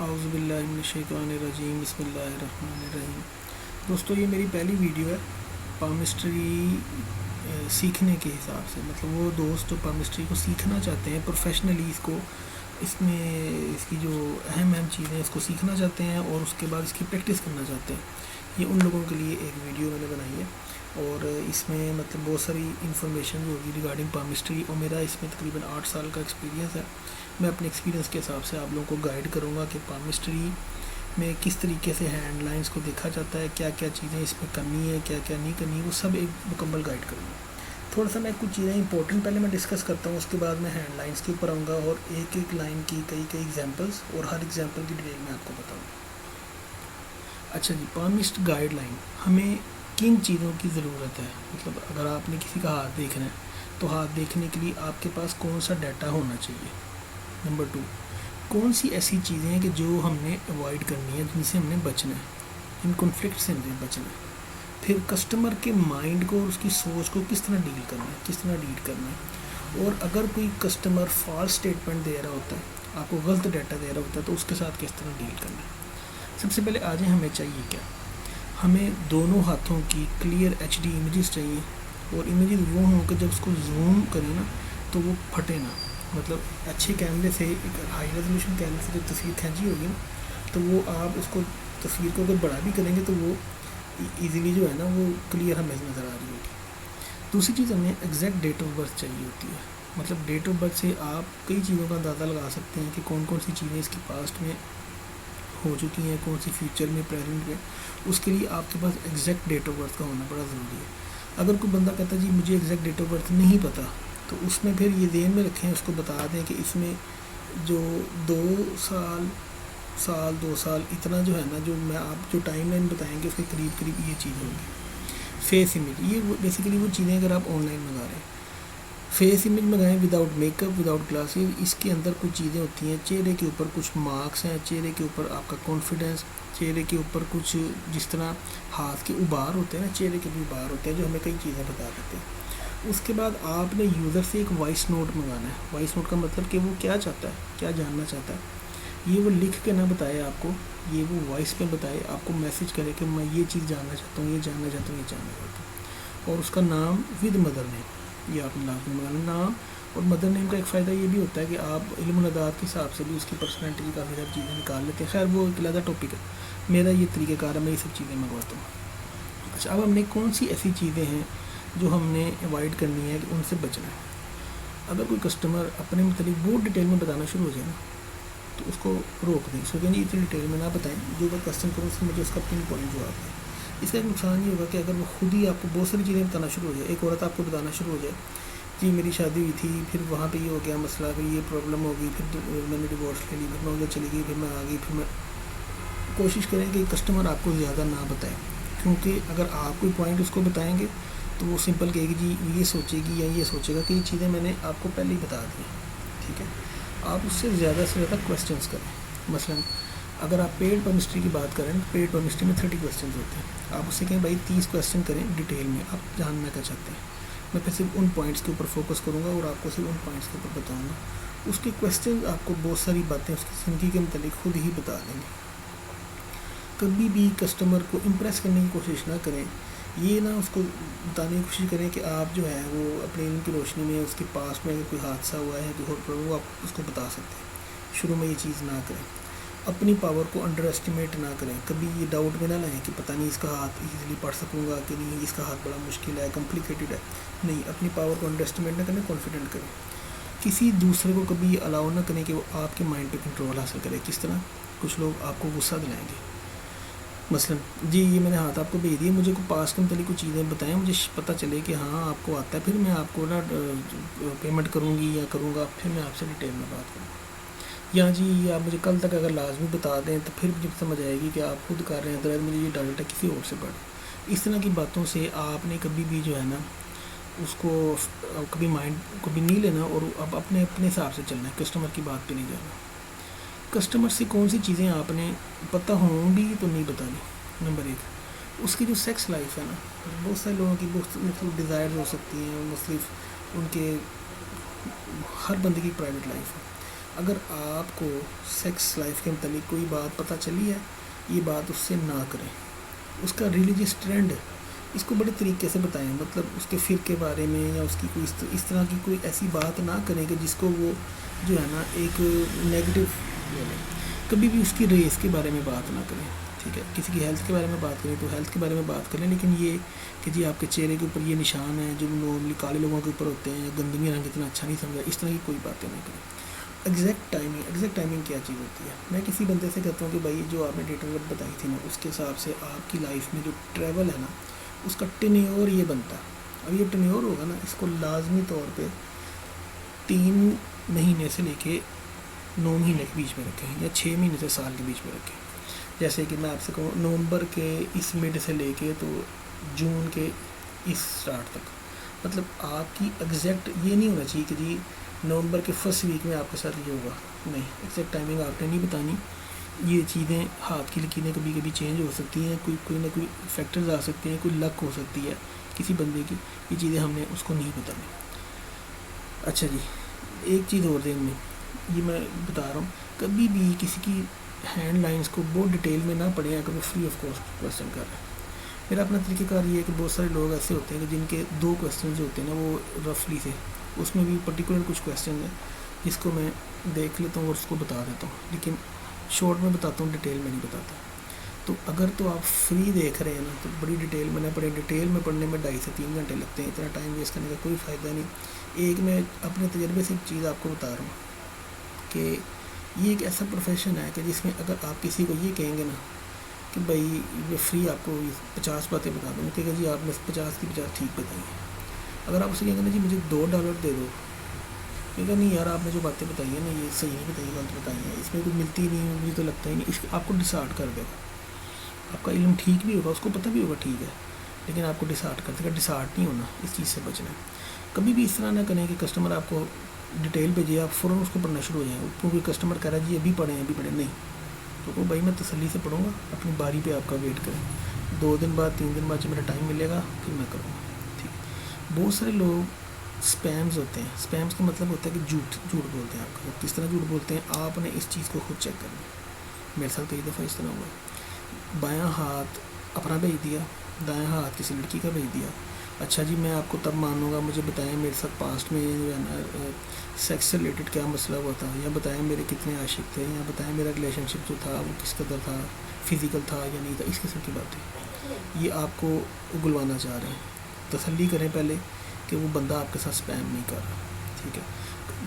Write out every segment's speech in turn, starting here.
اعوذ باللہ من الشیطان الرجیم، بسم اللہ الرحمن الرحیم۔ دوستو یہ میری پہلی ویڈیو ہے پامسٹری سیکھنے کے حساب سے، مطلب وہ دوست جو پامسٹری کو سیکھنا چاہتے ہیں پروفیشنلی، اس میں اس کی جو اہم چیزیں اس کو سیکھنا چاہتے ہیں اور اس کے بعد اس کی پریکٹس کرنا چاہتے ہیں، یہ ان لوگوں کے لیے ایک ویڈیو میں نے بنائی ہے۔ اور اس میں مطلب بہت ساری انفارمیشن جو ہوگی ریگارڈنگ پامسٹری، اور میرا اس میں تقریباً 8 سال کا ایکسپیرینس ہے۔ میں اپنے ایکسپیرینس کے حساب سے آپ لوگوں کو گائیڈ کروں گا کہ پامسٹری میں کس طریقے سے ہینڈ لائنز کو دیکھا جاتا ہے، کیا کیا چیزیں اس میں کرنی ہے، کیا کیا نہیں کرنی ہے، وہ سب ایک مکمل گائیڈ کروں گا۔ تھوڑا سا میں کچھ چیزیں امپورٹنٹ پہلے میں ڈسکس کرتا ہوں، اس کے بعد میں ہینڈ لائنز کے اوپر آؤں گا اور ایک ایک لائن کی کئی ایگزامپلس اور ہر ایگزامپل کی ڈیٹیل میں آپ کو بتاؤں گا۔ اچھا جی، پامسٹ گائیڈ لائن ہمیں کن چیزوں کی ضرورت ہے؟ مطلب اگر آپ نے کسی کا ہاتھ دیکھنا ہے تو ہاتھ دیکھنے کے لیے آپ کے پاس کون سا ڈیٹا ہونا چاہیے؟ نمبر 2، کون سی ایسی چیزیں ہیں کہ جو ہم نے اوائڈ کرنی ہے، جن سے ہم نے بچنا ہے، ان کنفلکٹ سے ہمیں بچنا ہے۔ پھر کسٹمر کے مائنڈ کو اور اس کی سوچ کو کس طرح ڈیل کرنا ہے، کس طرح ڈیل کرنا ہے۔ اور اگر کوئی کسٹمر فالس اسٹیٹمنٹ دے رہا ہوتا ہے، آپ کو غلط ڈیٹا دے رہا ہوتا ہے، تو اس کے ساتھ کس طرح ڈیل کرنا ہے۔ سب سے پہلے آ جائیں ہمیں چاہیے کیا؟ ہمیں دونوں ہاتھوں کی کلیئر HD امیجز چاہیے، اور امیجز وہ ہوں کہ جب اس کو زوم کریں نا تو وہ پھٹے نا۔ مطلب اچھے کیمرے سے، ایک ہائی ریزولوشن کیمرے سے جب تصویر کھینچی ہوگی نا تو وہ آپ اس کو تصویر کو اگر بڑا بھی کریں گے تو وہ ایزیلی جو ہے نا وہ کلیئر ہمیں نظر آ رہی ہوگی۔ دوسری چیز ہمیں ایگزیکٹ ڈیٹ آف برتھ چاہیے ہوتی ہے۔ مطلب ڈیٹ آف برتھ سے آپ کئی چیزوں کا اندازہ لگا سکتے ہیں کہ کون کون سی چیزیں اس کی پاسٹ میں ہو چکی ہیں، کون سی فیوچر میں، پریزنٹ میں۔ اس کے لیے آپ کے پاس ایگزیکٹ ڈیٹ آف برتھ کا ہونا بڑا ضروری ہے۔ اگر کوئی بندہ کہتا ہے جی مجھے ایگزیکٹ ڈیٹ آف برتھ نہیں پتہ، تو اس میں پھر یہ ذہن میں رکھیں، اس کو بتا دیں کہ اس میں جو 2 سال اتنا جو ہے نا، جو میں آپ جو ٹائم لائن بتائیں گے اس کے قریب یہ چیز ہوگی۔ فیس امیج، یہ بیسیکلی وہ چیزیں اگر آپ آن لائن منگا رہے ہیں، فیس امیج منگائیں without make up, without glasses. اس کے اندر کچھ چیزیں ہوتی ہیں، چہرے کے اوپر کچھ مارکس ہیں، چہرے کے اوپر آپ کا کانفیڈنس، چہرے کے اوپر کچھ جس طرح ہاتھ کے ابھار ہوتے ہیں نا، چہرے کے بھی ابھار ہوتے ہیں جو ہمیں کئی چیزیں بتا دیتے ہیں۔ اس کے بعد آپ نے یوزر سے ایک وائس نوٹ منگانا ہے۔ وائس نوٹ کا مطلب کہ وہ کیا چاہتا ہے، کیا جاننا چاہتا ہے، یہ وہ لکھ کے نہ بتائے آپ کو، یہ وہ وائس پہ بتائے، آپ کو میسج کرے کہ میں یہ چیز جاننا چاہتا ہوں، یہ جاننا چاہتا ہوں، یہ جاننا چاہتا ہوں۔ اور اس کا نام ود مدر نیم، یہ آپ نے لازمی منگانا نام۔ اور مدر نیم کا ایک فائدہ یہ بھی ہوتا ہے کہ آپ علم و اداد کے حساب سے بھی اس کی پرسنالٹی کی کافی ساری چیزیں نکال لیتے ہیں۔ خیر وہ ایک علیحدہ ٹاپک ہے، میرا یہ طریقہ کار ہے، میں یہ سب چیزیں منگواتا ہوں۔ اچھا، اب ہم نے کون سی ایسی چیزیں ہیں جو ہم نے اوائڈ کرنی ہے کہ ان سے بچنا ہے۔ اگر کوئی کسٹمر اپنے متعلق بہت ڈیٹیل میں بتانا شروع ہو جائے نا تو اس کو روک دیں، اس کو کہیں اتنی ڈیٹیل میں نہ بتائیں، جو بات کسٹمر کرو اس سے مجھے اس کا پن پوائنٹ جواب دیں۔ اس کا ایک نقصان یہ ہوگا کہ اگر وہ خود ہی آپ کو بہت ساری چیزیں بتانا شروع ہو جائے، ایک عورت آپ کو بتانا شروع ہو جائے جی میری شادی ہوئی تھی، پھر وہاں پہ یہ ہو گیا مسئلہ، پھر یہ پرابلم ہوگی، پھر میں نے ڈیورس لے لی، پھر میں ادھر چلی گئی، پھر میں آ گئی، پھر میں کوشش کریں کہ کسٹمر آپ کو زیادہ نہ بتائے، کیونکہ اگر آپ کوئی پوائنٹ اس کو بتائیں گے تو وہ سمپل کہے گی جی یہ سوچے گی یا یہ سوچے گا کہ یہ چیزیں میں نے آپ کو پہلے ہی بتا دی ہیں، ٹھیک ہے۔ آپ اس سے زیادہ کویسچنس کریں۔ مثلا اگر آپ پیڈ پامسٹری کی بات کریں، پیڈ پامسٹری میں 30 کویسچنز ہوتے ہیں، آپ اس سے کہیں بھائی 30 کویسچن کریں ڈیٹیل میں، آپ جاننا کیا چاہتے ہیں۔ میں پھر صرف ان پوائنٹس کے اوپر فوکس کروں گا اور آپ کو صرف ان پوائنٹس کے اوپر بتاؤں گا۔ اس کے کویسچنز آپ کو بہت ساری باتیں اس کی زندگی کے متعلق خود ہی بتا دیں گے۔ کبھی بھی کسٹمر کو امپریس کرنے کی کوشش نہ کریں، یہ نہ اس کو بتانے کی کوشش کریں کہ آپ جو ہے وہ اپنے علم کی روشنی میں اس کے پاس میں اگر کوئی حادثہ ہوا ہے کوئی اور پرابلم، وہ آپ اس کو بتا سکتے ہیں۔ شروع میں یہ چیز نہ کریں۔ اپنی پاور کو انڈر ایسٹیمیٹ نہ کریں، کبھی یہ ڈاؤٹ میں نہ لائیں کہ پتہ نہیں اس کا ہاتھ ایزیلی پڑھ سکوں گا کہ نہیں، اس کا ہاتھ بڑا مشکل ہے، کمپلیکیٹڈ ہے۔ نہیں، اپنی پاور کو انڈر ایسٹیمیٹ نہ کریں، کانفیڈنٹ کریں۔ کسی دوسرے کو کبھی الاؤ نہ کریں کہ وہ آپ کے مائنڈ پہ کنٹرول حاصل کرے۔ کس طرح؟ کچھ لوگ آپ کو غصہ دلائیں گے، مثلا جی یہ میں نے ہاتھ آپ کو بھیج دیا، مجھے کو پاس کے متعلق کچھ چیزیں بتائیں، مجھے پتہ چلے کہ ہاں آپ کو آتا ہے، پھر میں آپ کو نا پیمنٹ کروں گی یا کروں گا، پھر میں آپ سے ڈیٹیل میں بات کروں گا۔ یا جی آپ مجھے کل تک اگر لازمی بتا دیں تو پھر مجھے سمجھ آئے گی کہ آپ خود کر رہے ہیں، درد مجھے یہ ڈاؤٹ ہے کسی اور سے پڑھ۔ اس طرح کی باتوں سے آپ نے کبھی بھی جو ہے نا اس کو کبھی مائنڈ کو بھی نہیں لینا، اور اب اپنے حساب سے چلنا ہے، کسٹمر کی بات پہ نہیں جانا۔ کسٹمر سے کون سی چیزیں آپ نے پتہ ہوں بھی تو نہیں بتانی۔ نمبر 1، اس کی جو سیکس لائف ہے نا، بہت سارے لوگوں کی مختلف ڈیزائرز ہو سکتی ہیں، مختلف ان کے ہر بندے کی پرائیویٹ لائف ہے۔ اگر آپ کو سیکس لائف کے متعلق کوئی بات پتہ چلی ہے، یہ بات اس سے نہ کریں. اس کا ریلیجیس ٹرینڈ اس کو بڑے طریقے سے بتائیں، مطلب اس کے فرقے کے بارے میں یا اس کی کوئی اس طرح کی کوئی ایسی بات نہ کریں کہ جس کو وہ جو ہے نا ایک نیگیٹو. کبھی بھی اس کی ریس کے بارے میں بات نہ کریں، ٹھیک ہے. کسی کی ہیلتھ کے بارے میں بات کریں تو ہیلتھ کے بارے میں بات کریں، لیکن یہ کہ جی آپ کے چہرے کے اوپر یہ نشان ہے جو نارملی کالے لوگوں کے اوپر ہوتے ہیں، یا گندمی رنگ اتنا اچھا نہیں سمجھا، اس طرح کی کوئی باتیں نہیں کریں. ایگزیکٹ ٹائمنگ کیا چیز ہوتی ہے؟ میں کسی بندے سے کہتا ہوں کہ بھائی جو آپ نے ڈیٹ آف برتھ بتائی تھی نا، اس کے حساب سے آپ کی لائف میں جو ٹریول ہے نا، اس کا ٹینیور یہ بنتا ہے. اب یہ ٹینیور ہوگا نا، اس کو لازمی طور پہ 3 مہینے سے لے کے 9 مہینے کے بیچ میں رکھیں، یا 6 مہینے سے سال کے بیچ میں رکھیں. جیسے کہ میں آپ سے کہوں نومبر کے اس مڈ سے لے کے تو جون کے اس سٹارٹ تک، مطلب آپ کی ایگزیکٹ یہ نہیں ہونا چاہیے کہ جی نومبر کے فرسٹ ویک میں آپ کے ساتھ یہ ہوگا. نہیں، ایگزیکٹ ٹائمنگ آپ نے نہیں بتانی. یہ چیزیں ہاتھ کی لکیریں کبھی کبھی چینج ہو سکتی ہیں، کوئی نہ کوئی فیکٹرز آ سکتے ہیں، کوئی لک ہو سکتی ہے کسی بندے کی. یہ چیزیں ہم نے اس کو نہیں بتانی. اچھا جی، ایک چیز اور ذہن میں یہ میں بتا رہا ہوں، کبھی بھی کسی کی ہینڈ لائنس کو بہت ڈیٹیل میں نہ پڑھیں اگر وہ فری آف کاسٹ کویشچن کر رہے ہیں. میرا اپنا طریقہ کار یہ ہے کہ بہت سارے لوگ ایسے ہوتے ہیں کہ جن کے 2 کویشچنز ہوتے ہیں نا وہ رفلی سے، اس میں بھی پرٹیکولر کچھ کویشچن ہیں جس کو میں دیکھ لیتا ہوں اور اس کو بتا دیتا ہوں، لیکن شارٹ میں بتاتا ہوں، ڈیٹیل میں نہیں بتاتا. تو اگر تو آپ فری دیکھ رہے ہیں نا تو بڑی ڈیٹیل میں نہ پڑھیں. ڈیٹیل میں پڑھنے میں 2.5 سے 3 گھنٹے لگتے ہیں، اتنا ٹائم ویسٹ کرنے کا کوئی فائدہ نہیں. ایک میں اپنے تجربے سے ایک چیز آپ کو بتا رہا ہوں کہ یہ ایک ایسا پروفیشن ہے کہ جس میں اگر آپ کسی کو یہ کہیں گے نا کہ بھائی یہ فری آپ کو 50 باتیں بتا دوں، کہ جی آپ نے 50 کی 50 ٹھیک بتائی ہیں. اگر آپ اسے کہیں گے نا جی مجھے $2 دے دو، کہا نہیں یار آپ نے جو باتیں بتائی ہیں نا یہ صحیح نہیں بتائی، غلط بتائی ہیں، اس میں کوئی ملتی نہیں، مجھے تو لگتا ہی نہیں. اس آپ کو ڈسارٹ کر دے گا. آپ کا علم ٹھیک بھی ہوگا، اس کو پتہ بھی ہوگا ٹھیک ہے، لیکن آپ کو ڈسارٹ کر دے گا. ڈسارٹ نہیں ہونا، اس چیز سے بچنا ہے. کبھی بھی اس طرح نہ کریں کہ کسٹمر آپ کو ڈیٹیل بھیجے آپ فوراً اس کو پڑھنا شروع ہو جائیں. کوئی کسٹمر کہہ رہا ہے جی ابھی پڑھیں، نہیں تو وہ بھائی میں تسلی سے پڑھوں گا، اپنی باری پہ آپ کا ویٹ کریں. 2 دن بعد 3 دن بعد جب میرا ٹائم ملے گا پھر میں کروں گا. ٹھیک ہے. بہت سارے لوگ اسپیمز ہوتے ہیں. اسپیمز کا مطلب ہوتا ہے کہ جھوٹ بولتے ہیں. آپ کو کس طرح جھوٹ بولتے ہیں آپ نے اس چیز کو خود چیک کرنا. میرے ساتھ کئی دفعہ اس طرح ہوا ہے. بایاں ہاتھ اپنا بھیج دیا، دایاں ہاتھ کسی لڑکی کا بھیج دیا. اچھا جی میں آپ کو تب مانوں گا، مجھے بتائیں میرے ساتھ پاسٹ میں جو ہے نا سیکس سے ریلیٹڈ کیا مسئلہ ہوا تھا، یا بتائیں میرے کتنے عاشق تھے، یا بتائیں میرا ریلیشن شپ جو تھا وہ کس قدر تھا، فزیکل تھا یا نہیں تھا. اس قسم کی باتیں یہ آپ کو اگلوانا چاہ رہے ہیں. تسلی کریں پہلے کہ وہ بندہ آپ کے ساتھ اسپیم نہیں کر رہا. ٹھیک ہے.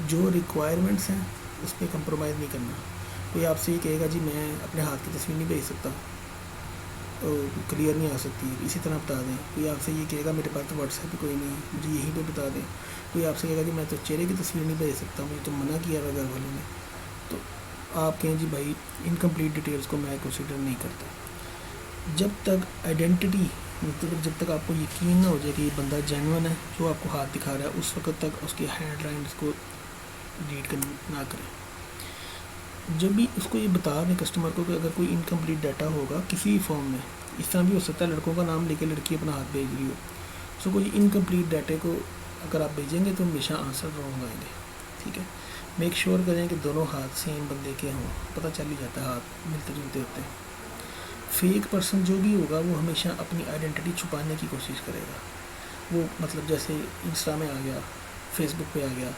جو ریکوائرمنٹس ہیں اس پہ کمپرومائز نہیں کرنا. کوئی آپ سے یہ کہے گا جی میں اپنے ہاتھ کی تصویر نہیں بھیج سکتا، کلیئر نہیں آ سکتی، اسی طرح بتا دیں. کوئی آپ سے یہ کہے گا میرے پاس تو واٹس ایپ پہ کوئی نہیں، مجھے یہیں پہ بتا دیں. کوئی آپ سے کہے گا جی میں تو چہرے کی تصویر نہیں بھیج سکتا، مجھے تو منع کیا ہوا گھر والوں نے. تو آپ کہیں جی بھائی انکمپلیٹ ڈیٹیلز کو میں کنسیڈر نہیں کرتا. جب تک آئیڈینٹی مطلب جب تک آپ کو یقین نہ ہو جائے کہ یہ بندہ جینون ہے جو آپ کو ہاتھ دکھا رہا ہے، اس وقت تک اس کی ہینڈ لائنس کو ریڈ نہ کریں. جب بھی اس کو یہ بتا دیں کسٹمر کو کہ اگر کوئی انکمپلیٹ ڈیٹا ہوگا کسی بھی فارم میں، اس طرح بھی ہو سکتا ہے لڑکوں کا نام لے کے لڑکی اپنا ہاتھ بھیج رہی ہو، سو کوئی انکمپلیٹ ڈیٹے کو اگر آپ بھیجیں گے تو ہمیشہ آنسر رانگ آئیں گے. ٹھیک ہے. میک شیور کریں کہ دونوں ہاتھ سیم بندے کے ہوں، پتہ چل ہی جاتا ہے ہاتھ ملتے جلتے ہوتے ہیں. فیک پرسن جو بھی ہوگا وہ ہمیشہ اپنی آئیڈینٹی چھپانے کی کوشش کرے گا. وہ مطلب جیسے انسٹا میں آ گیا، فیس بک پہ آ گیا،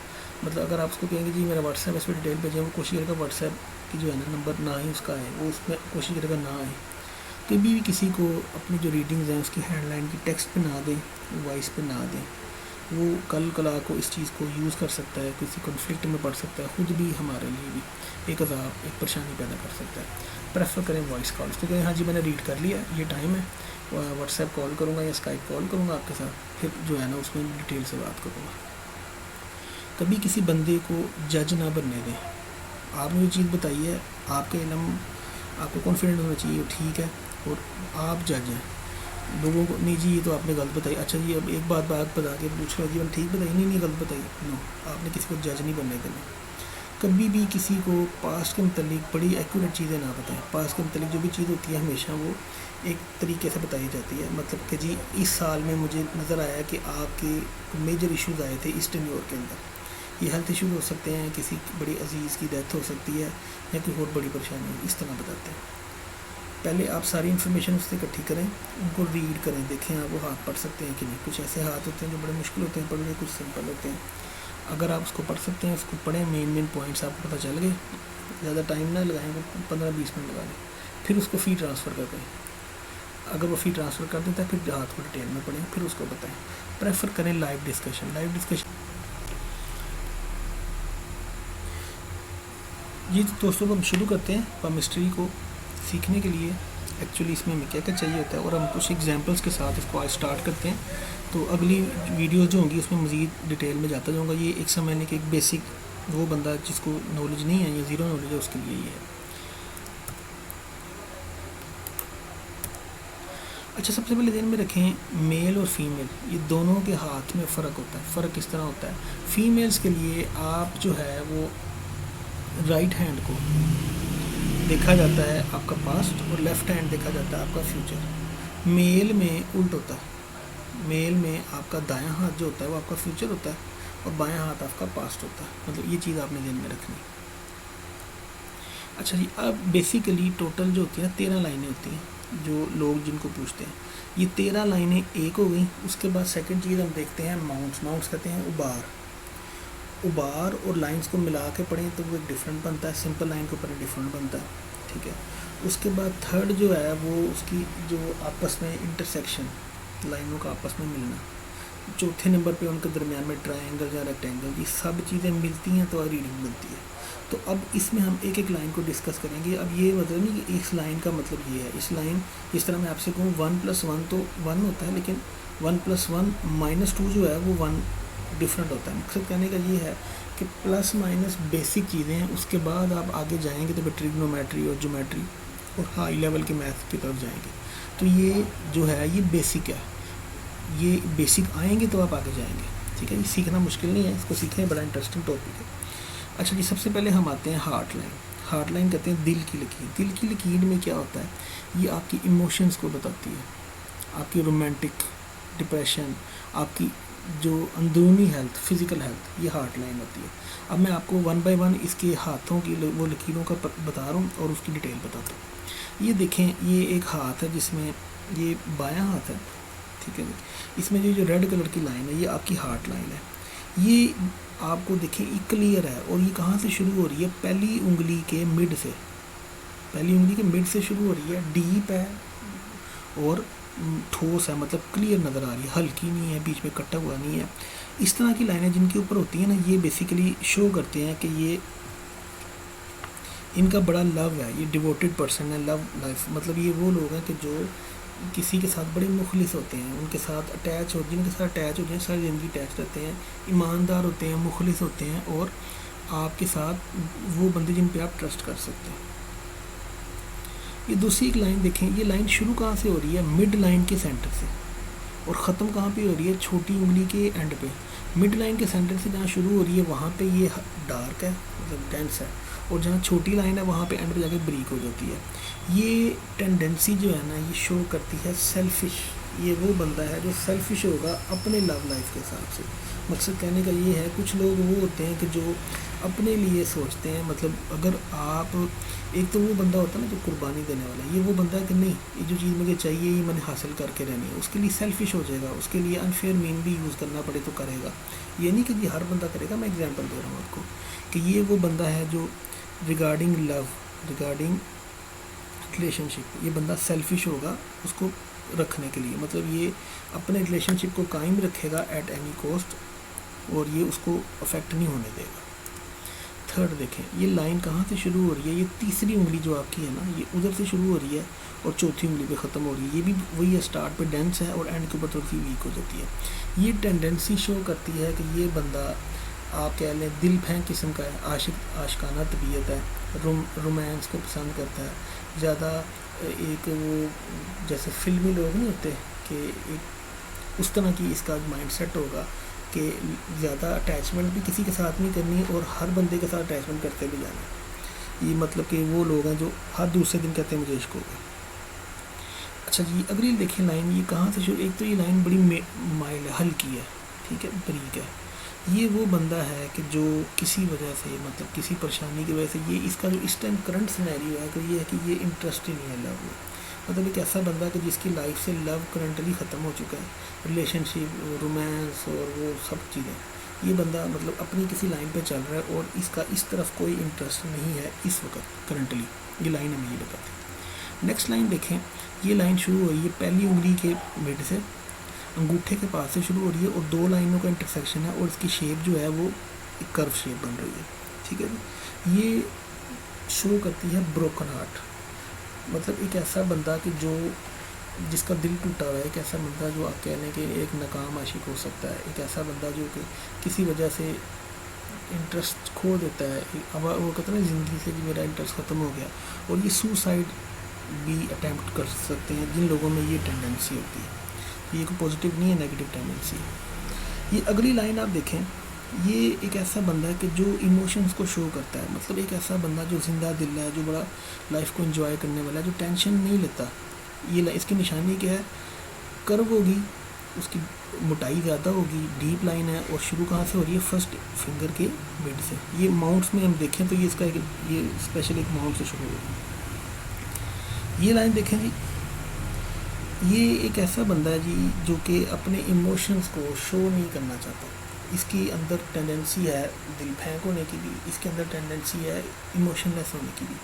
مطلب اگر آپ اس کو کہیں گے جی میرا واٹس ایپ اس پہ ڈیٹیل بھیجیں، وہ کوشش کرے گا واٹس ایپ کی جو ہے نا نمبر نہ ہی اس کا ہے، وہ اس میں کوشش کرے گا نہ آئے. کبھی بھی کسی کو اپنی جو ریڈنگز ہیں اس کی ہینڈ لائن کی ٹیکسٹ پہ نہ دیں، وائس پہ نہ دیں. وہ کل کلا کو اس چیز کو یوز کر سکتا ہے، کسی کنفلکٹ میں پڑ سکتا ہے، خود بھی ہمارے لیے بھی ایک عذاب ایک پریشانی پیدا کر سکتا ہے. پریفر کریں وائس کالس. تو کہیں ہاں جی میں نے ریڈ کر لیا، یہ ٹائم ہے، واٹس ایپ کال کروں گا یا اسکائپ کال کروں گا آپ کے ساتھ، پھر جو ہے نا اس میں ڈیٹیل سے بات کروں گا. کبھی کسی بندے کو جج نہ بننے دیں. آپ نے جو چیز بتائی ہے آپ کا علم آپ کو کانفیڈنٹ ہونا چاہیے، ٹھیک ہے، اور آپ جج ہیں. لوگوں کو نہیں جی یہ تو آپ نے غلط بتائی، اچھا جی اب ایک بات بتا کے پوچھ رہا جی میں ٹھیک بتائی، نہیں غلط بتائی. نو، آپ نے کسی کو جج نہیں بننے دینا. کبھی بھی کسی کو پاسٹ کے متعلق بڑی ایکوریٹ چیزیں نہ بتائیں. پاسٹ کے متعلق جو بھی چیز ہوتی ہے ہمیشہ وہ ایک طریقے سے بتائی جاتی ہے. مطلب کہ جی اس سال میں مجھے نظر آیا کہ آپ کے میجر ایشوز آئے تھے اس ٹینیور کے اندر، یہ ہیلتھ ایشو ہو سکتے ہیں, کسی بڑی عزیز کی ڈیتھ ہو سکتی ہے, یا کوئی اور بڑی پریشانی ہے, اس طرح بتاتے ہیں. پہلے آپ ساری انفارمیشن اس سے اکٹھی کریں, ان کو ریڈ کریں, دیکھیں آپ وہ ہاتھ پڑھ سکتے ہیں کہ نہیں. کچھ ایسے ہاتھ ہوتے ہیں جو بڑے مشکل ہوتے ہیں پڑھنے, کچھ سمپل ہوتے ہیں. اگر آپ اس کو پڑھ سکتے ہیں اس کو پڑھیں, مین پوائنٹس آپ کو پتہ چل گئے, زیادہ ٹائم نہ لگائیں, 15-20 منٹ لگا لیں. پھر اس کو فی ٹرانسفر کر دیں. اگر وہ فی ٹرانسفر کر دیتا ہے پھر ہاتھ کو ڈیٹیل میں پڑھیں, پھر اس کو بتائیں. پریفر کریں لائیو ڈسکشن. جی دوستوں, ہم شروع کرتے ہیں کیمسٹری کو سیکھنے کے لیے. ایکچولی اس میں ہمیں کیا کیا چاہیے ہوتا ہے, اور ہم کچھ ایگزامپلس کے ساتھ اس کو آج اسٹارٹ کرتے ہیں. تو اگلی ویڈیوز جو ہوں گی اس میں مزید ڈیٹیل میں جاتا جاؤں گا. یہ ایک سمجھنے کہ ایک بیسک وہ بندہ جس کو نالج نہیں ہے یا زیرو نالج ہے اس کے لیے یہ ہے. اچھا, سب سے پہلے ذہن میں رکھیں میل اور فیمیل یہ دونوں کے ہاتھ میں فرق ہوتا ہے. فرق کس طرح ہوتا ہے؟ فیمیلز کے لیے آپ جو ہے وہ رائٹ ہینڈ کو دیکھا جاتا ہے آپ کا پاسٹ, اور لیفٹ ہینڈ دیکھا جاتا ہے آپ کا فیوچر. میل میں الٹ ہوتا ہے. میل میں آپ کا دایاں ہاتھ جو ہوتا ہے وہ آپ کا فیوچر ہوتا ہے, اور بایاں ہاتھ آپ کا پاسٹ ہوتا ہے. مطلب یہ چیز آپ نے ذہن میں رکھنی. اچھا جی, اب بیسیکلی ٹوٹل جو ہوتی ہیں 13 لائنیں ہوتی ہیں. جو لوگ جن کو پوچھتے ہیں یہ 13 لائنیں ایک ہو گئیں. اس کے بعد سیکنڈ چیز ہم دیکھتے ہیں ماؤنٹس کہتے ہیں ابار اور لائنس کو ملا کے پڑھیں تو وہ ایک ڈفرینٹ بنتا ہے. سمپل لائن کو پڑھیں ڈفرینٹ بنتا ہے. ٹھیک ہے. اس کے بعد تھرڈ جو ہے وہ اس کی جو آپس میں انٹرسیکشن, لائنوں کا آپس میں ملنا. چوتھے نمبر پہ ان کے درمیان میں ٹرائنگل یا ریکٹینگل, یہ سب چیزیں ملتی ہیں تو ریڈنگ بنتی ہے. تو اب اس میں ہم ایک ایک لائن کو ڈسکس کریں گے. اب یہ مطلب نہیں کہ اس لائن کا مطلب یہ ہے. اس لائن جس طرح میں آپ سے کہوں 1+1 تو 1 ہوتا ہے, لیکن 1+1 -2 جو ہے وہ 1 ڈفرینٹ ہوتا ہے. مقصد کہنے کا یہ ہے کہ پلس مائنس بیسک چیزیں ہیں. اس کے بعد آپ آگے جائیں گے تو ٹریگنومیٹری اور جیومیٹری اور ہائی لیول کے میتھ کی طرف جائیں گے. تو یہ جو ہے یہ بیسک ہے. یہ بیسک آئیں گے تو آپ آگے جائیں گے. ٹھیک ہے. یہ سیکھنا مشکل نہیں ہے, اس کو سیکھیں, بڑا انٹرسٹنگ ٹاپک ہے. اچھا جی, سب سے پہلے ہم آتے ہیں ہارٹ لائن. ہارٹ لائن کہتے ہیں دل کی لکیر. دل کی لکیر میں کیا ہوتا ہے, یہ آپ کی ایموشنز کو بتاتی ہے. آپ کی رومانٹک, ڈپریشن, آپ کی جو اندرونی ہیلتھ, فزیکل ہیلتھ, یہ ہارٹ لائن ہوتی ہے. اب میں آپ کو 1 بائی 1 اس کے ہاتھوں کی وہ لکیروں کا بتا رہا ہوں اور اس کی ڈیٹیل بتاتا ہوں. یہ دیکھیں, یہ ایک ہاتھ ہے جس میں یہ بایاں ہاتھ ہے. ٹھیک ہے جی. اس میں جو ریڈ کلر کی لائن ہے یہ آپ کی ہارٹ لائن ہے. یہ آپ کو دیکھیں یہ کلیئر ہے, اور یہ کہاں سے شروع ہو رہی ہے, پہلی انگلی کے مڈ سے. پہلی انگلی کے مڈ سے شروع ہو رہی ہے, ڈیپ ہے اور ٹھوس ہے, مطلب کلیئر نظر آ رہی ہے, ہلکی نہیں ہے, بیچ میں کٹا ہوا نہیں ہے. اس طرح کی لائنیں جن کے اوپر ہوتی ہیں نا, یہ بیسیکلی شو کرتے ہیں کہ یہ ان کا بڑا لو ہے, یہ ڈیووٹیڈ پرسن ہے, لو لائف. مطلب یہ وہ لوگ ہیں کہ جو کسی کے ساتھ بڑے مخلص ہوتے ہیں, ان کے ساتھ اٹیچ ہو, جن کے ساتھ اٹیچ ہوتے ہیں ساری زندگی اٹیچ رہتے ہیں, ایماندار ہوتے ہیں, مخلص ہوتے ہیں, اور آپ کے ساتھ وہ بندے جن پہ آپ ٹرسٹ کر سکتے ہیں. یہ دوسری ایک لائن دیکھیں, یہ لائن شروع کہاں سے ہو رہی ہے, مڈ لائن کے سینٹر سے, اور ختم کہاں پہ ہو رہی ہے, چھوٹی انگلی کے اینڈ پہ. مڈ لائن کے سینٹر سے جہاں شروع ہو رہی ہے وہاں پہ یہ ڈارک ہے, مطلب ڈینس ہے, اور جہاں چھوٹی لائن ہے وہاں پہ اینڈ پہ جا کے بریک ہو جاتی ہے. یہ ٹینڈنسی جو ہے نا یہ شو کرتی ہے سیلفش. یہ وہ بندہ ہے جو سیلفش ہوگا اپنے لو لائف کے حساب سے. مقصد کہنے کا یہ ہے, کچھ لوگ وہ ہوتے ہیں کہ جو اپنے لیے سوچتے ہیں. مطلب اگر آپ, ایک تو وہ بندہ ہوتا ہے نا جو قربانی دینے والا, یہ وہ بندہ ہے کہ نہیں یہ جو چیز مجھے چاہیے یہ میں نے حاصل کر کے رہنی ہے, اس کے لیے سیلفش ہو جائے گا, اس کے لیے انفیئر مین بھی یوز کرنا پڑے تو کرے گا. یہ نہیں کہ یہ ہر بندہ کرے گا. میں ایگزامپل دے رہا ہوں آپ کو کہ یہ وہ بندہ ہے جو ریگارڈنگ لو, ریگارڈنگ ریلیشن شپ, یہ بندہ سیلفش ہوگا اس کو رکھنے کے لیے. مطلب یہ اپنے ریلیشن شپ کو قائم رکھے گا ایٹ اینی کاسٹ, اور یہ اس کو افیکٹ نہیں ہونے دے گا. تھرڈ دیکھیں, یہ لائن کہاں سے شروع ہو رہی ہے, یہ تیسری انگلی جو آپ کی ہے نا یہ ادھر سے شروع ہو رہی ہے اور چوتھی انگلی پہ ختم ہو رہی ہے. یہ بھی وہی ہے, اسٹارٹ پہ ڈینس ہے اور اینڈ کے اوپر تھوڑی سی ویک ہو جاتی ہے. یہ ٹینڈنسی شو کرتی ہے کہ یہ بندہ آپ کہہ لیں دل پھینک قسم کا ہے, عاشقانہ طبیعت ہے, رومانس کو پسند کرتا ہے زیادہ. ایک وہ جیسے فلمی لوگ نہیں ہوتے کہ ایک اس طرح کی اس کا مائنڈ سیٹ ہوگا کہ زیادہ اٹیچمنٹ بھی کسی کے ساتھ نہیں کرنی اور ہر بندے کے ساتھ اٹیچمنٹ کرتے بھی جانا. یہ مطلب کہ وہ لوگ ہیں جو ہر دوسرے دن کہتے ہیں مجھے عشق ہوگا. اچھا جی, اگلی دیکھیں لائن, یہ کہاں سے شروع, ایک تو یہ لائن بڑی مائل ہے, ہلکی ہے, ٹھیک ہے, بریک ہے. یہ وہ بندہ ہے کہ جو کسی وجہ سے مطلب کسی پریشانی کی وجہ سے یہ اس کا جو اس ٹائم کرنٹ سینیریو ہے کہ یہ ہے کہ یہ انٹرسٹ ہی نہیں ہے لو میں. مطلب ایک ایسا بندہ کہ جس کی لائف سے لو کرنٹلی ختم ہو چکا ہے، ریلیشن شپ، رومانس اور وہ سب چیزیں. یہ بندہ مطلب اپنی کسی لائن پہ چل رہا ہے اور اس کا اس طرف کوئی انٹرسٹ نہیں ہے اس وقت کرنٹلی. یہ لائن ہمیں یہ بتاتی ہے. نیکسٹ لائن دیکھیں، یہ لائن شروع ہو رہی ہے پہلی انگلی کے مڈ سے، انگوٹھے کے پاس سے شروع ہو رہی ہے اور دو لائنوں کا انٹرسیکشن ہے اور اس کی شیپ جو ہے وہ ایک کرو شیپ بن رہی ہے. ٹھیک ہے جی. یہ شو کرتی ہے بروکن ہارٹ. مطلب ایک ایسا بندہ کہ جو جس کا دل ٹوٹا ہوا ہے، ایک ایسا بندہ جو آپ کہہ لیں کہ ایک ناکام عاشق ہو سکتا ہے، ایک ایسا بندہ جو کہ کسی وجہ سے انٹرسٹ کھو دیتا ہے. اب وہ کہتے ہیں نا زندگی سے کہ میرا انٹرسٹ ختم ہو گیا، اور یہ سوسائڈ بھی اٹیمپٹ کر سکتے ہیں جن لوگوں میں یہ ٹینڈنسی ہوتی ہے. یہ کوئی پازیٹیو نہیں ہے، نیگیٹو ٹینڈنسی ہے. یہ اگلی لائن آپ دیکھیں، یہ ایک ایسا بندہ ہے کہ جو ایموشنز کو شو کرتا ہے. مطلب ایک ایسا بندہ جو زندہ دل ہے، جو بڑا لائف کو انجوائے کرنے والا ہے، جو ٹینشن نہیں لیتا. یہ اس کی نشانی کیا ہے؟ کرو ہوگی، اس کی موٹائی زیادہ ہوگی، ڈیپ لائن ہے، اور شروع کہاں سے ہو رہی ہے؟ فرسٹ فنگر کے مڈ سے. یہ ماؤنٹس میں ہم دیکھیں تو یہ اس کا یہ اسپیشل ایک ماؤنٹ سے شروع ہو رہی ہے. یہ لائن دیکھیں جی، یہ ایک ایسا بندہ ہے جی جو کہ اپنے ایموشنز کو شو نہیں کرنا چاہتا. اس کی اندر ٹینڈنسی ہے دل پھینک ہونے کی بھی، اس کے اندر ٹینڈنسی ہے ایموشن لیس ہونے کی بھی،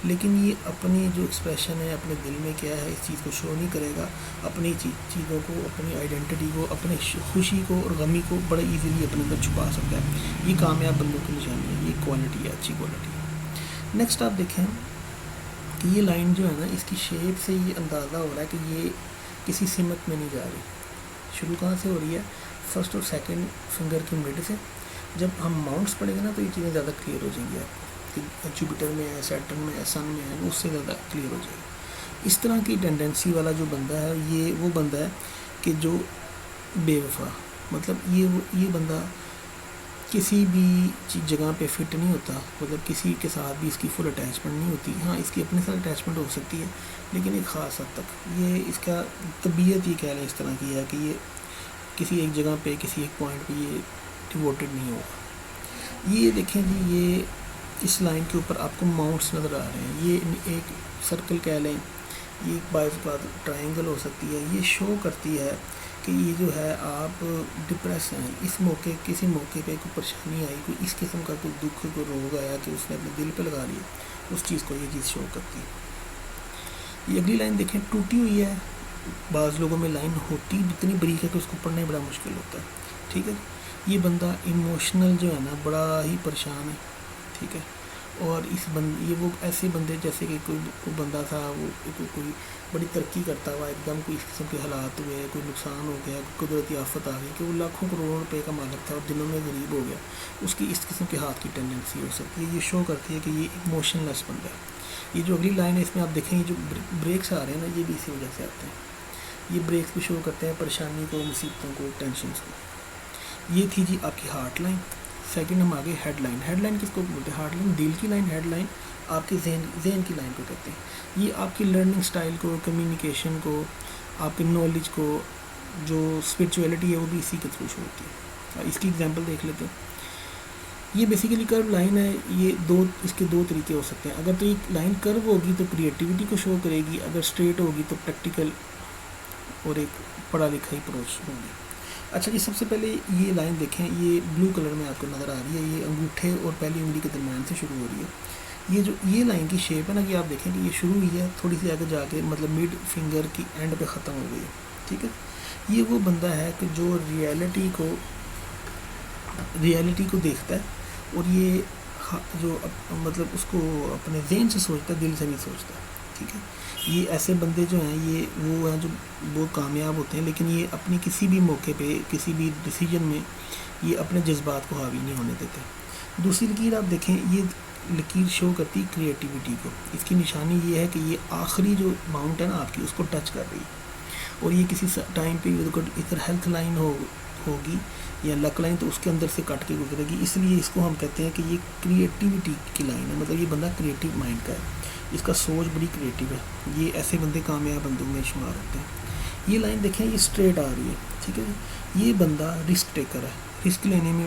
لیکن یہ اپنی جو ایکسپریشن ہے اپنے دل میں کیا ہے اس چیز کو شو نہیں کرے گا. اپنی چیزوں کو، اپنی آئیڈینٹی کو، اپنے خوشی کو اور غمی کو بڑا ایزیلی اپنے اندر چھپا سکتا ہے. یہ کامیاب بندوں کی نشانی ہے، یہ کوالٹی ہے، اچھی کوالٹی ہے. نیکسٹ آپ دیکھیں کہ یہ لائن جو ہے نا، اس کی شیپ سے یہ اندازہ ہو رہا ہے کہ یہ کسی سمت میں نہیں جا رہی. شروع کہاں سے ہو رہی ہے؟ فرسٹ اور سیکنڈ فنگر کی مڈ سے. جب ہم ماؤنٹس پڑھیں گے نا تو یہ چیزیں زیادہ کلیئر ہو جائیں گی آپ کو کہ جوپیٹر میں ہے، سیٹرن میں ہے، سن میں ہے، اس سے زیادہ کلیئر ہو جائے گی. اس طرح کی ٹینڈنسی والا جو بندہ ہے، یہ وہ بندہ ہے کہ جو بے وفا، مطلب یہ بندہ کسی بھی جگہ پہ فٹ نہیں ہوتا. مطلب کسی کے ساتھ بھی اس کی فل اٹیچمنٹ نہیں ہوتی. ہاں اس کی اپنے ساتھ اٹیچمنٹ ہو سکتی ہے لیکن ایک خاص حد تک. یہ اس کا طبیعت یہ کہہ لیں اس طرح کی ہے کہ یہ کسی ایک جگہ پہ، کسی ایک پوائنٹ پہ یہ ڈیووٹڈ نہیں ہوگا. یہ دیکھیں جی، یہ اس لائن کے اوپر آپ کو ماؤنٹس نظر آ رہے ہیں. یہ ایک سرکل کہہ لیں، یہ ایک بعض بات ٹرائنگل ہو سکتی ہے. یہ شو کرتی ہے کہ یہ جو ہے آپ ڈپریس ہیں، اس موقع کسی موقع پہ کوئی پریشانی آئی، کوئی اس قسم کا کوئی دکھ، کوئی روگ آیا کہ اس نے اپنے دل پہ لگا لیا، اس چیز کو یہ چیز شو کرتی ہے. یہ اگلی لائن دیکھیں، ٹوٹی ہوئی ہے. بعض لوگوں میں لائن ہوتی اتنی بریک ہے کہ اس کو پڑھنا بڑا مشکل ہوتا ہے. ٹھیک ہے، یہ بندہ ایموشنل جو ہے نا بڑا ہی پریشان ہے. ٹھیک ہے، اور یہ وہ ایسے بندے جیسے کہ کوئی بندہ تھا، وہ کوئی بڑی ترقی کرتا ہوا، ایک دم کوئی اس قسم کے حالات ہوئے، کوئی نقصان ہو گیا، کوئی قدرتی آفت آ گئی کہ وہ لاکھوں کروڑوں روپے کا مالک تھا اور دنوں میں غریب ہو گیا. اس کی اس قسم کے ہاتھ کی ٹینڈنسی ہو سکتی ہے. یہ شو کرتی ہے کہ یہ ایموشن لیس بندہ ہے. یہ جو اگلی لائن ہے اس میں آپ دیکھیں، یہ جو بریکس آ رہے ہیں نا، یہ بھی اسی وجہ سے آتے ہیں. یہ بریکس بھی شو کرتے ہیں پریشانی کو، مصیبتوں کو، ٹینشنس کو. یہ تھی جی آپ کی ہارٹ لائن. سیکنڈ ہم آگے ہیڈ لائن. ہیڈ لائن کس کو بولتے ہیں؟ ہارٹ لائن دل کی لائن، ہیڈ لائن آپ کے ذہن کی لائن کو کہتے ہیں. یہ آپ کی لرننگ سٹائل کو، کمیونیکیشن کو، آپ کی نالج کو، جو اسپرچویلٹی ہے وہ بھی اسی کے تھرو شو ہوتی ہے. اس کی ایگزامپل دیکھ لیتے ہیں. یہ بیسیکلی کرو لائن ہے. یہ اس کے دو طریقے ہو سکتے ہیں. اگر تو یہ لائن کرو ہوگی تو کریٹیوٹی کو شو کرے گی، اگر اسٹریٹ ہوگی تو پریکٹیکل اور ایک پڑھا لکھا اپروچ ہوگی. اچھا جی، سب سے پہلے یہ لائن دیکھیں، یہ بلو کلر میں آپ کو نظر آ رہی ہے. یہ انگوٹھے اور پہلی انگلی کے درمیان سے شروع ہو رہی ہے. یہ لائن کی شیپ ہے نا کہ آپ دیکھیں کہ یہ شروع ہوئی ہے، تھوڑی سی آگے جا کے مطلب مڈ فنگر کی اینڈ پہ ختم ہو گئی ہے. ٹھیک ہے، یہ وہ بندہ ہے کہ جو ریئلٹی کو دیکھتا ہے اور یہ جو مطلب اس کو اپنے ذہن سے سوچتا ہے، دل سے نہیں سوچتا. ٹھیک ہے، یہ ایسے بندے جو ہیں یہ وہ ہیں جو بہت کامیاب ہوتے ہیں، لیکن یہ اپنی کسی بھی موقع پہ، کسی بھی ڈیسیجن میں یہ اپنے جذبات کو حاوی نہیں ہونے دیتے. دوسری لکیر آپ دیکھیں، یہ لکیر شو کرتی کریٹیوٹی کو. اس کی نشانی یہ ہے کہ یہ آخری جو ماؤنٹ ہے نا آپ کی، اس کو ٹچ کر رہی ہے، اور یہ کسی ٹائم پہ ادھر ہیلتھ لائن ہوگی یا لک لائن تو اس کے اندر سے کٹ کے گزرے گی. اس لیے اس کو ہم کہتے ہیں کہ یہ کریٹیوٹی کی لائن ہے. مطلب یہ بندہ کریٹیو مائنڈ کا ہے، اس کا سوچ بڑی کریٹیو ہے. یہ ایسے بندے کامیاب بندوں میں شمار ہوتے ہیں. یہ لائن دیکھیں، یہ اسٹریٹ آ رہی ہے. ٹھیک ہے جی، یہ بندہ رسک ٹیکر ہے. رسک لینے میں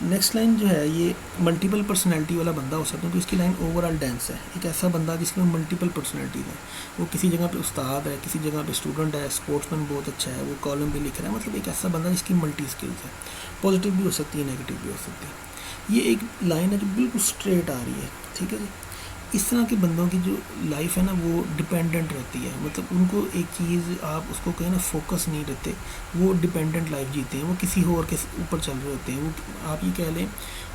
نیکسٹ لائن جو ہے یہ ملٹیپل پرسنالٹی والا بندہ ہو سکتا ہے، تو اس کی لائن اوور آل ڈینس ہے. ایک ایسا بندہ جس کے ملٹیپل پرسنالٹیز ہیں، وہ کسی جگہ پہ استاد ہے، کسی جگہ پہ اسٹوڈنٹ ہے، اسپورٹس مین بہت اچھا ہے، وہ کالم بھی لکھ رہا ہے، مطلب ایک ایسا بندہ جس کی ملٹی اسکلز ہے، پازیٹیو بھی ہو سکتی ہے، نیگیٹیو بھی ہو سکتی ہے. یہ ایک لائن ہے جو بالکل اسٹریٹ آ رہی ہے. ٹھیک ہے جی. اس طرح کے بندوں کی جو لائف ہے نا وہ ڈپینڈنٹ رہتی ہے، مطلب ان کو ایک چیز آپ اس کو کہیں نا فوکس نہیں رہتے، وہ ڈپینڈنٹ لائف جیتے ہیں، وہ کسی اور کے اوپر چل رہے ہوتے ہیں. وہ آپ یہ کہہ لیں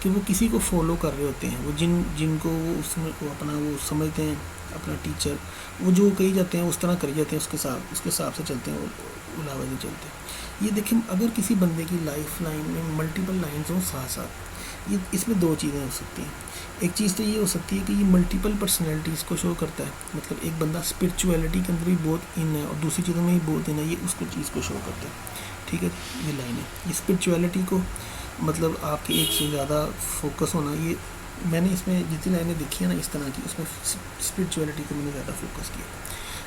کہ وہ کسی کو فالو کر رہے ہوتے ہیں، وہ جن کو وہ اس میں وہ اپنا وہ سمجھتے ہیں اپنا ٹیچر، وہ جو کہی جاتے ہیں اس طرح کری جاتے ہیں، اس کے حساب سے چلتے ہیں، وہ علاوہ نہیں چلتے. یہ دیکھیں اگر کسی بندے کی لائف لائن میں ملٹیپل لائنز ہوں ساتھ ساتھ، یہ اس میں دو چیزیں ہو سکتی ہیں. ایک چیز تو یہ ہو سکتی ہے کہ یہ ملٹیپل پرسنالٹیز کو شو کرتا ہے، مطلب ایک بندہ اسپرچویلٹی کے اندر بھی بہت ان ہے اور دوسری چیزوں میں بھی بہت ان ہے، یہ اس کو چیز کو شو کرتا ہے. ٹھیک ہے. یہ لائن ہے، یہ اسپرچویلٹی کو مطلب آپ کے ایک سے زیادہ فوکس ہونا. یہ میں نے اس میں جتنی لائنیں دیکھی ہیں نا اس طرح کی، اس میں اسپرچویلٹی کو میں نے زیادہ فوکس کیا.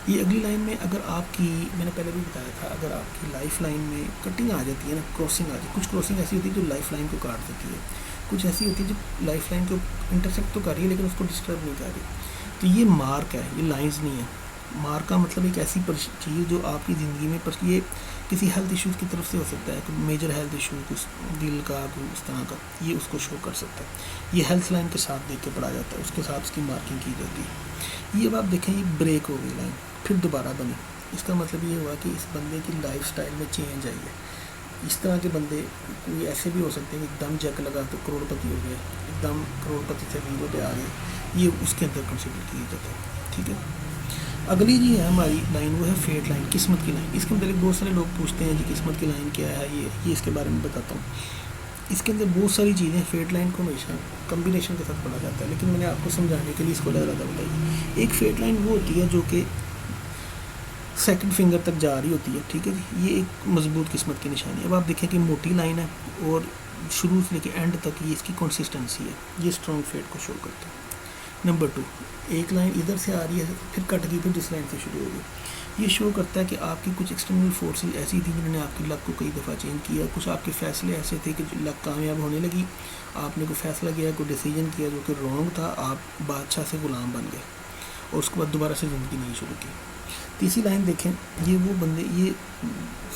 یہ اگلی لائن میں اگر آپ کی، میں نے پہلے بھی بتایا تھا، اگر آپ کی لائف لائن میں کٹنگ آ جاتی ہے نا، کراسنگ آ جاتی ہے، کچھ کراسنگ ایسی ہوتی ہے جو لائف لائن کو کاٹ دیتی ہے، کچھ ایسی ہوتی ہے جو لائف لائن کو انٹرسیکٹ تو کر رہی ہے لیکن اس کو ڈسٹرب نہیں کر رہی. تو یہ مارک ہے، یہ لائنز نہیں ہے. مارک کا مطلب ایک ایسی چیز جو آپ کی زندگی میں یہ کسی ہیلتھ ایشوز کی طرف سے ہو سکتا ہے، کوئی میجر ہیلتھ ایشو، کچھ دل کا، کوئی اس طرح کا، یہ اس کو شو کر سکتا ہے. یہ ہیلتھ لائن کے ساتھ دیکھ کے پڑھا جاتا ہے، اس کے ساتھ اس کی مارکنگ کی جاتی ہے. یہ اب آپ دیکھیں، یہ بریک ہو گئی لائن، پھر دوبارہ بنی. اس کا مطلب یہ ہوا کہ اس بندے کی لائف سٹائل میں چینج آئی ہے. اس طرح کے بندے کوئی ایسے بھی ہو سکتے ہیں کہ ایک دم جگ لگا تو کروڑ پتی ہو گئے، ایک دم کروڑ پتی سے زیرو پہ آ گئے. یہ اس کے اندر کنسیڈر کیا جاتا ہے. ٹھیک ہے. اگلی جی ہے ہماری لائن، وہ ہے فیٹ لائن، قسمت کی لائن. اس کے متعلق بہت سارے لوگ پوچھتے ہیں جی قسمت کی لائن کیا ہے. یہ اس کے بارے میں بتاتا ہوں. اس کے اندر بہت ساری چیزیں، فیٹ لائن کو ہمیشہ کمبینیشن کے ساتھ پڑھا جاتا ہے، لیکن میں نے آپ کو سمجھانے کے لیے اس کو زیادہ بتائی. ایک فیٹ لائن وہ ہوتی ہے جو کہ سیکنڈ فنگر تک جا رہی ہوتی ہے. ٹھیک ہے جی. یہ ایک مضبوط قسمت کی نشانی ہے. اب آپ دیکھیں کہ موٹی لائن ہے اور شروع سے لے کے اینڈ تک یہ اس کی کنسسٹنسی ہے، یہ اسٹرانگ فیٹ کو شو کرتا ہے. نمبر 2، ایک لائن ادھر سے آ رہی ہے، پھر کٹ گئی، پھر جس لائن سے شروع ہو گئی. یہ شو کرتا ہے کہ آپ کی کچھ ایکسٹرنل فورسز ایسی تھیں جنہوں نے آپ کی لک کو کئی دفعہ چینج کیا. کچھ آپ کے فیصلے ایسے تھے کہ لک کامیاب ہونے لگی، آپ نے کوئی فیصلہ کیا، کوئی ڈیسیجن کیا جو کہ رانگ تھا، آپ بادشاہ سے غلام بن گئے اور اس کے بعد دوبارہ سے زندگی نہیں شروع کی. تیسری لائن دیکھیں، یہ وہ بندے، یہ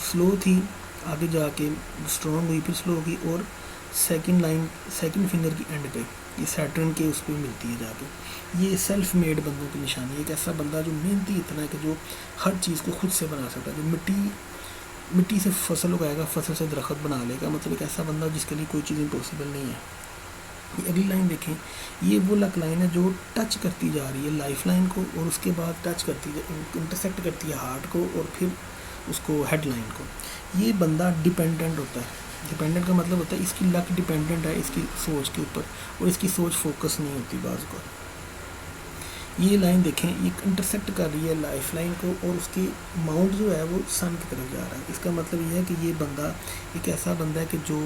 سلو تھی، آگے جا کے اسٹرانگ ہوئی، پھر سلو ہوگی، اور سیکنڈ لائن سیکنڈ فنگر کی اینڈ پہ یہ سیٹرن کے اس پہ ملتی ہے جا کے. یہ سیلف میڈ بندوں کی نشانی ہے. ایک ایسا بندہ جو محنتی اتنا ہے کہ جو ہر چیز کو خود سے بنا سکتا ہے، جو مٹی سے فصل اگائے گا، فصل سے درخت بنا لے گا. مطلب ایک ایسا بندہ جس کے لیے کوئی چیز امپاسبل نہیں ہے. یہ اگلی لائن دیکھیں، یہ وہ لک لائن ہے جو ٹچ کرتی جا رہی ہے لائف لائن کو، اور اس کے بعد ٹچ کرتی ہے، انٹرسیکٹ کرتی ہے ہارٹ کو، اور پھر اس کو ہیڈ لائن کو. یہ بندہ ڈیپینڈنٹ ہوتا ہے. ڈیپینڈنٹ کا مطلب ہوتا ہے اس کی لک ڈیپینڈنٹ ہے اس کی سوچ کے اوپر، اور اس کی سوچ فوکس نہیں ہوتی بعض کو. یہ لائن دیکھیں، یہ انٹرسیکٹ کر رہی ہے لائف لائن کو، اور اس کی ماؤنٹ جو ہے وہ سن کی طرف جا رہا ہے. اس کا مطلب یہ ہے کہ یہ بندہ ایک ایسا بندہ ہے کہ جو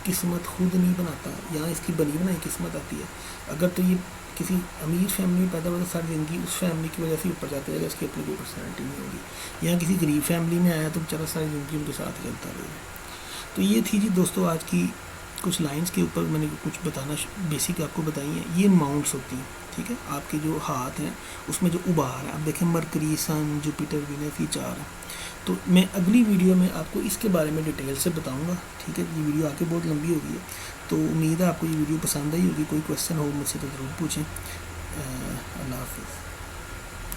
قسمت خود نہیں بناتا، یہاں اس کی بنی بنائی قسمت آتی ہے. اگر تو یہ کسی امیر فیملی میں پیدا ہوا تو ساری زندگی اس فیملی کی وجہ سے اوپر جاتا ہے، اس کی اپنی کوئی پرسنالٹی نہیں ہوگی. یہاں کسی غریب فیملی میں آیا تو بیچارہ ساری زندگی ان کے ساتھ چلتا رہے گا. تو یہ تھی جی دوستو آج کی کچھ لائنز کے اوپر میں نے کچھ بتانا بیسک آپ کو بتائی ہیں. یہ ماؤنٹس ہوتی ہیں. ٹھیک ہے. آپ کے جو ہاتھ ہیں اس میں جو ابھار ہے، آپ دیکھیں مرکری، سن، جوپیٹر، وینس، یہ 4 ہیں. تو میں اگلی ویڈیو میں آپ کو اس کے بارے میں ڈیٹیل سے بتاؤں گا. ٹھیک ہے. یہ ویڈیو آ کے بہت لمبی ہو گئی ہے، تو امید ہے آپ کو یہ ویڈیو پسند آئی ہوگی. کوئی کویسچن ہو مجھ سے تو ضرور پوچھیں. اللہ حافظ.